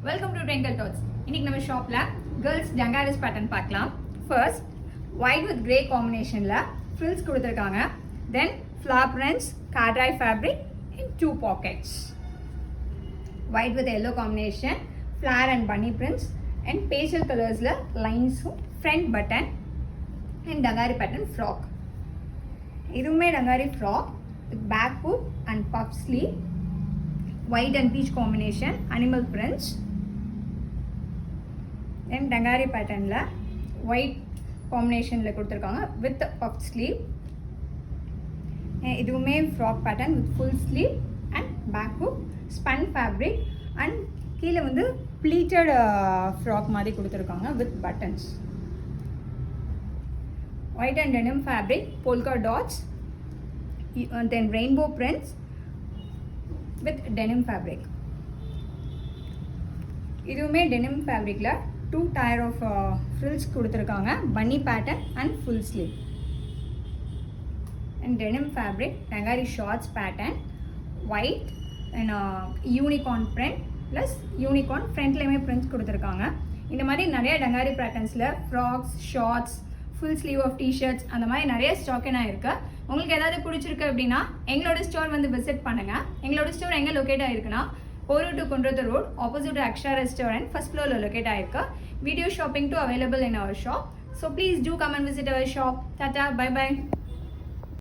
Welcome to Twinkle Tots. இன்னைக்கு நம்ம ஷாப்ல girls Dangaris pattern பார்க்கலாம். First, white with grey combinationல frills கொடுத்திருக்காங்க. Then flower prints, cardai fabric in two pockets. White with yellow combination, flower and bunny prints and pastel colorsல lines front button and Dangari pattern frock. இதுவுமே Dangari frock with back hook and puff sleeve. White and peach combination, animal prints. Then Dangari pattern la white combination la கொடுத்திருக்காங்க with puff sleeve. இதுவுமே frock pattern with full sleeve and back hook, spun fabric and கீழ வந்து pleated frock மாதிரி கொடுத்திருக்காங்க with buttons. White and denim fabric, polka dots, and then rainbow prints with denim fabric. இதுவுமே denim fabricல two tier of frills கொடுத்திருக்காங்க, bunny pattern and full sleeve. And denim fabric, Dangari shorts pattern, white and unicorn print plus unicorn frontலயுமே prints கொடுத்திருக்காங்க. இந்த மாதிரி நிறைய Dangari patternsல frocks, shorts, full sleeve of t-shirts அந்த மாதிரி நிறைய stock என்ன இருக்கு. உங்களுக்கு ஏதாவது பிடிச்சிருக்கு அப்படின்னா எங்களோட ஸ்டோர் வந்து விசிட் பண்ணுங்க. எங்களோட ஸ்டோர் எங்க லொகேட் ஆயிருக்குன்னா Porur to Kundrathur road opposite Aksha restaurant first ஃப்ளோர்ல லொகேட் ஆயிருக்கு. Video shopping too available in our shop. So please do come and visit our shop. Tata, bye bye.